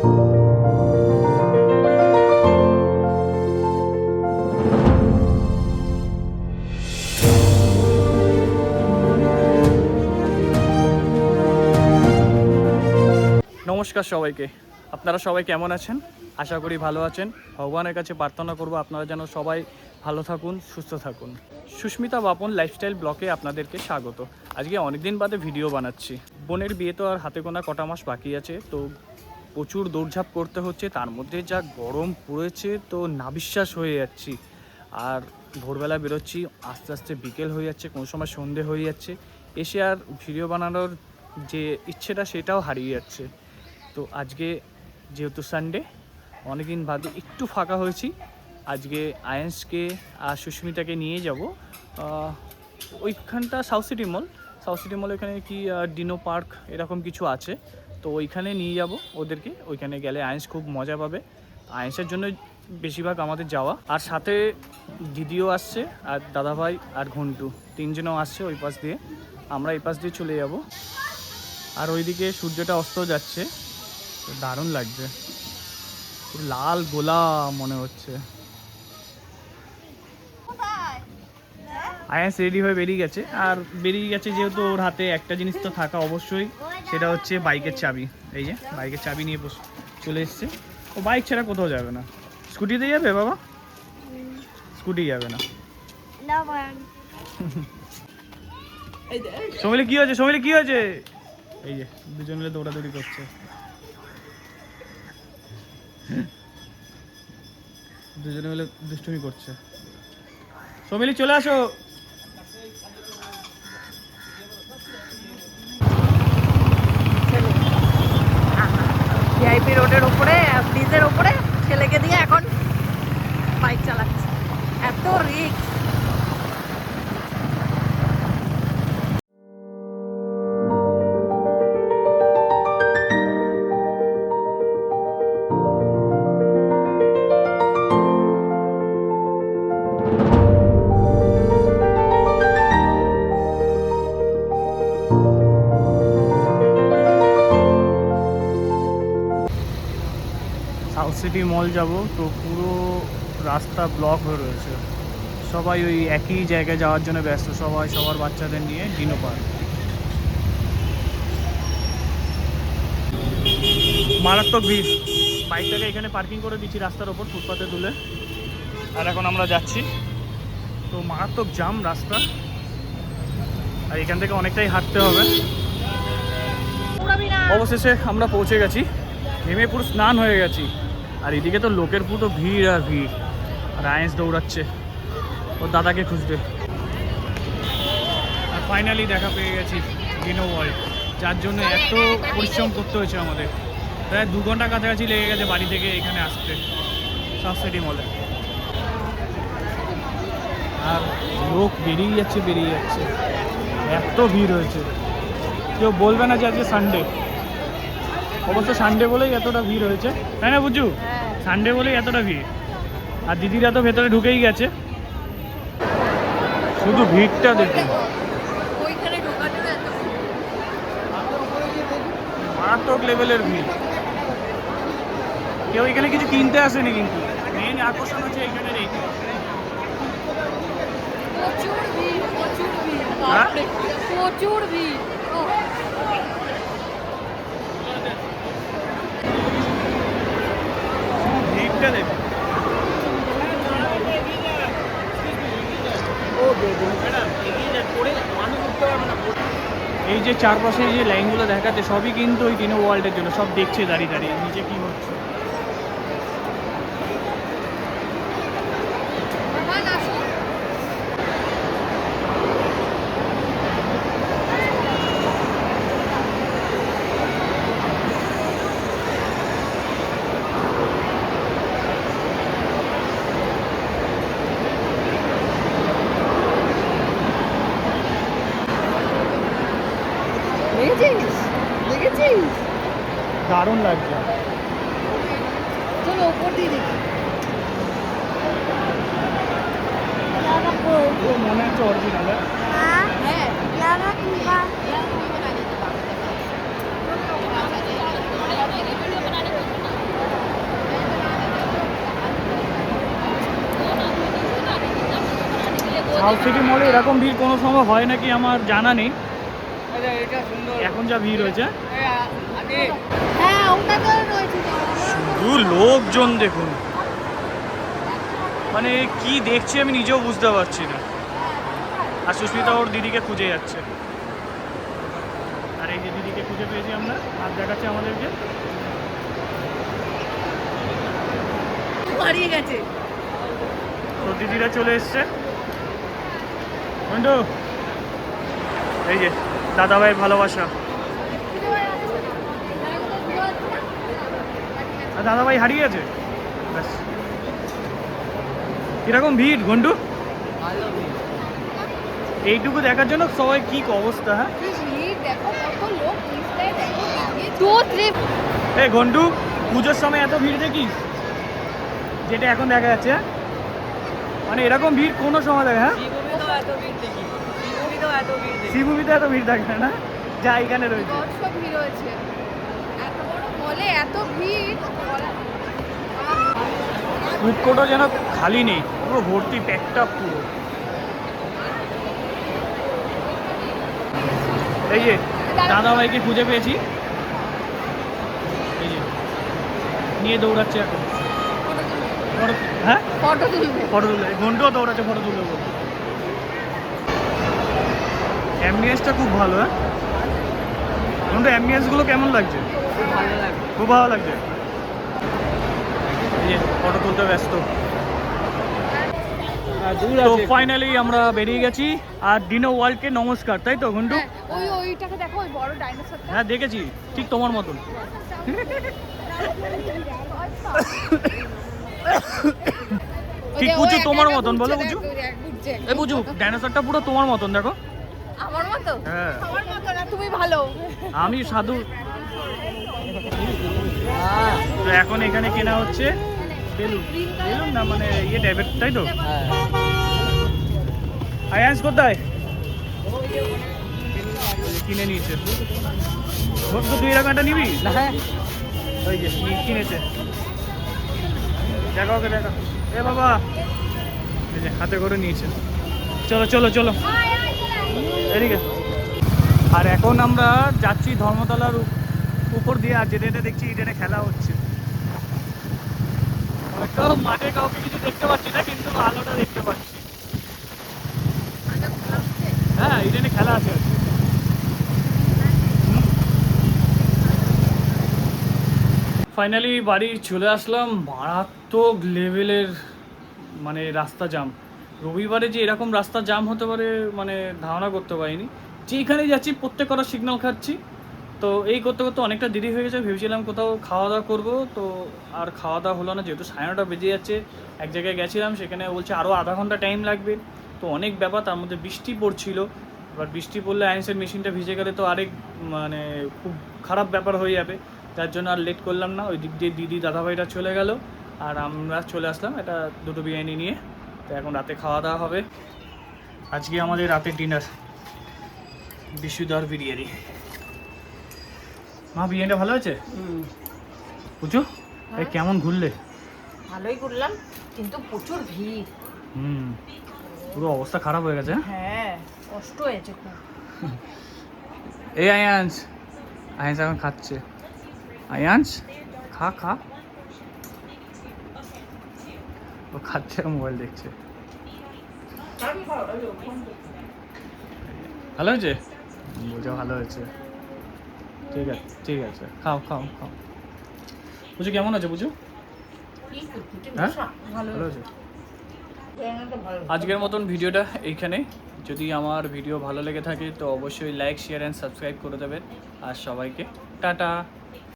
নমস্কার সবাইকে, আপনারা সবাই কেমন আছেন? আশা করি ভালো আছেন। ভগবানের কাছে প্রার্থনা করব আপনারা যেন সবাই ভালো থাকুন, সুস্থ থাকুন। সুস্মিতা বাপন লাইফস্টাইল ব্লগে আপনাদেরকে স্বাগত। আজকে অনেকদিন বাদে ভিডিও বানাচ্ছি। বোনের বিয়ে তো আর হাতে গোনা কটা মাস বাকি আছে, তো প্রচুর দৌড়ঝাঁপ করতে হচ্ছে। তার মধ্যে যা গরম পড়েছে তো নাবিশ্বাস হয়ে যাচ্ছি। আর ভোরবেলা বেরোচ্ছি, আস্তে আস্তে বিকেল হয়ে যাচ্ছে, কোনো সময় সন্ধে হয়ে যাচ্ছে। এসে আর ভিডিও বানানোর যে ইচ্ছেটা সেটাও হারিয়ে যাচ্ছে। তো আজকে যেহেতু সানডে, অনেকদিন বাদে একটু ফাঁকা হয়েছি। আজকে আয়েন্সকে আর সুস্মিতাকে নিয়ে যাব ওইখানটা সাউথ সিটি মল ওইখানে কি ডিনো পার্ক এরকম কিছু আছে, তো ওইখানে নিয়ে যাব ওদেরকে। ওইখানে গেলে আয়েন্স খুব মজা পাবে। আয়েন্সের জন্য বেশিরভাগ আমাদের যাওয়া। আর সাথে দিদিও আসছে, আর দাদাভাই আর ঘন্টু তিনজনও আসছে ওই পাশ দিয়ে। আমরা এই পাশ দিয়ে চলে যাব। আর ওইদিকে সূর্যটা অস্ত যাচ্ছে, দারুণ লাগছে, লাল গোলা মনে হচ্ছে। আয়াস রেডি হয়ে বেরিয়ে গেছে, আর বেরিয়ে গেছে যেহেতু ওর হাতে একটা জিনিস তো থাকা অবশ্যই, সেটা হচ্ছে বাইকের চাবি। এই যে বাইকের চাবি নিয়ে চলে এসছে। ও বাইক ছাড়া কোথাও যাবে না। স্কুটিতে যাবে বাবা? স্কুটি যাবে না। সমিলি কি হয়েছে? সমিলি কি হয়েছে? এই যে দুজন মিলে দৌড়াদৌড়ি করছে। দুজনে মিলে দুষ্টুমি করছে। সমিলি চলে আসো। ভিআইপি রোডের ওপরে, ব্রিজের ওপরে ছেলেকে দিয়ে এখন বাইক চালাচ্ছে। এত রিস্ক। সাউথ সিটি মল যাব, তো পুরো রাস্তা ব্লক হয়ে রয়েছে। সবাই ওই একই জায়গায় যাওয়ার জন্য ব্যস্ত, সবাই সবার বাচ্চাদের নিয়ে ডিনো পার্ক। মারাত্মক ভিড়। বাইকটাকে এখানে পার্কিং করে দিচ্ছি রাস্তার ওপর, ফুটপাতে তুলে। আর এখন আমরা যাচ্ছি, তো মারাত্মক জাম রাস্তা, আর এখান থেকে অনেকটাই হাঁটতে হবে। অবশেষে আমরা পৌঁছে গেছি, নেমে পুরো স্নান হয়ে গেছি। আর এদিকে তো লোকের পুরো ভিড় আর ভিড়। আর আয়েন্স দৌড়াচ্ছে ওর দাদাকে খুঁজতে। আর ফাইনালি দেখা পেয়ে গেছি ডিনো ওয়ার্ল্ড, যার জন্য এত পরিশ্রম করতে হয়েছে আমাদের। প্রায় 2 ঘন্টা কাছাকাছি লেগে গেছে বাড়ি থেকে এখানে আসতে, সাউথ সিটি মলে। আর লোক বেরিয়ে যাচ্ছে, এত ভিড় হয়েছে। কেউ বলবে না যে আজকে সানডে। অবশ্য সানডে বলেই এতটা ভিড় হয়েছে, তাই না বুঝু? সানডে বলেই এতটা ভিড়। আর দিদিরা তো ভেতরে ঢুকেই গেছে। শুধু ভিড়টা দেখুন, মারাত্মক লেভেলের ভিড়। কেউ এখানে কিছু কিনতে আসেনি, কিন্তু মেন আকর্ষণ হচ্ছে এখানের এইটা। প্রচুর ভিড়। ভিড়টা দেখুন। এই যে চারপাশে যে লাইনগুলো দেখাচ্ছে সবই কিন্তু ওই ডিনো ওয়ার্ল্ডের জন্য, সব দেখছে দাঁড়িয়ে দাঁড়িয়ে নিচে কি হচ্ছে। দেখেছিস? দারুণ লাগছে। চলো ওপর দিয়ে দেখি। মনে হচ্ছে অরিজিনাল। হ্যাঁ সাউথ সিটি মলে এরকম ভিড় কোনো সময় হয় নাকি আমার জানা নেই, এখন যা ভিড় হয়েছে। হ্যাঁ ওটাতে রয়েছে তো। শুধু লোকজন দেখুন, মানে কি দেখছি আমি নিজেও বুঝতে পারছি না। আর সুস্মিতা ওর দিদিকে খুঁজে যাচ্ছে, আর এই যে দিদিকে খুঁজে পেয়েছি আমরা, আর দেখাচ্ছে আমাদেরকে। হারিয়ে গেছে। তো দিদিরা চলে এসছে। বন্ধু এই যে দাদাভাইয়ের ভালোবাসা। আর দাদাভাই হারিয়ে গেছে, ব্যাস। কিরকম ভিড় ঘন্টু, এইটুকু দেখার জন্য সবাই কি অবস্থা। হ্যাঁ এই ঘন্টু, পুজোর সময় এত ভিড় দেখিস যেটা এখন দেখা যাচ্ছে, মানে এরকম ভিড় কোনো সময় দেখে। হ্যাঁ শ্রীভূমিতে এত ভিড় থাকে না, যা এখানে রয়েছে। ভিড় হয়েছে এত বড় মলে, এত ভিড়। ফুড কোর্টও যেন খালি নেই, পুরো ভর্তি, প্যাকটা পুরো। এই যে দাদাভাইকে খুঁজে পেয়েছি, এই যে নিয়ে দৌড়াচ্ছে এখন। হ্যাঁ ফটো তুলবে, ফটো তুলে, ঘন্টাও দৌড়াচ্ছে ফটো তুলবে বলে। অ্যাম্বিয়েন্সটা খুব ভালো। হ্যাঁ ঘন্টা, অ্যাম্বিয়েন্সগুলো কেমন লাগছে? ভালো লাগে, খুব ভালো লাগছে। এই যে ফটো তুলতে ব্যস্ত। তো ফাইনালি আমরা বেরিয়ে গেছি, আর ডিনো ওয়ার্ল্ডকে নমস্কার, তাই তো ঘন্টু? ওইটাকে দেখো, ওই বড় ডাইনোসরটা। হ্যাঁ দেখেছি, ঠিক তোমার মতন। ঠিক বুঝু তোমার মতন, বলো বুঝু। এ বুঝু, ডাইনোসরটা পুরো তোমার মতন, দেখো। আমার মতো? হ্যাঁ আমার মতো না, তুমি ভালো। আমি সাধু। তো এখন এখানে কেনা হচ্ছে বেলুন, বেলুন না মানে ইয়ে টাইপের, তাই তো? আয়ান্স কোথায়? কিনে নিয়েছে। তো তুই এরকম একটা নিবি? ওই যে কিনেছে, দেখা ওকে দেখা। এ বাবা, এই যে হাতে করে নিয়েছে। চলো চলো চলো এদিকে। আর এখন আমরা যাচ্ছি ধর্মতলার উপর দিয়ে, আর যেটা দেখছি এটা খেলা হচ্ছে। হয়তো মাঠে কাউকে কিছু দেখতে পাচ্ছি না, কিন্তু আলোটা দেখতে পাচ্ছি। হ্যাঁ ইডেনে খেলা আছে। ফাইনালি বাড়ি চলে আসলাম। মারাত্মক লেভেলের মানে রাস্তা জাম। রবিবারে যে এরকম রাস্তা জাম হতে পারে মানে ধারণা করতে পারিনি। যেখানে যাচ্ছি প্রত্যেক কটা সিগন্যাল খাচ্ছি। তো এই করতে করতে অনেকটা দেরি হয়ে গেছে, ভেবেছিলাম কোথাও খাওয়া দাওয়া করবো, তো আর খাওয়া দাওয়া হলো না, যেহেতু 9:30 বেজে যাচ্ছে। এক জায়গায় গেছিলাম, সেখানে বলছে আরও আধা ঘন্টা টাইম লাগবে। তো অনেক ব্যাপার, তার মধ্যে বৃষ্টি পড়ছিল। এবার বৃষ্টি পড়লে আইএনসের মেশিনটা ভিজে গেলে তো আরেক মানে খুব খারাপ ব্যাপার হয়ে যাবে। যার জন্য আর লেট করলাম না, ওই দিক দিয়ে দিদি দাদাভাইরা চলে গেল, আর আমরা চলে আসলাম এটা দুটো বিরিয়ানি নিয়ে। তো এখন রাতে খাওয়া দাওয়া হবে। আজকে আমাদের রাতের ডিনার বিশুদার বিরিয়ানি। মা বিরিয়ানিটা ভালো আছে? বুঝো এই কেমন ঘুরলে? ভালোই করলাম, কিন্তু প্রচুর ভিড়। পুরো অবস্থা খারাপ হয়ে গেছে। হ্যাঁ কষ্ট হয়েছে খুব। এই আয়ান্স, আয়ান্স এখন খাচ্ছে। আয়ান্স খা খা। ও খাচ্ছে, মোবাইল দেখছে। ভালো হয়েছে? বুঝো ভালো হয়েছে। ঠিক আছে ঠিক আছে, খাও খাও খাও। বুঝু কেমন আছে? বুঝু হ্যাঁ ভালো হয়েছে। আজকের মতন ভিডিওটা এইখানে। যদি আমার ভিডিও ভালো লেগে থাকে তো অবশ্যই লাইক, শেয়ার অ্যান্ড সাবস্ক্রাইব করে দেবেন। আর সবাইকে টাটা।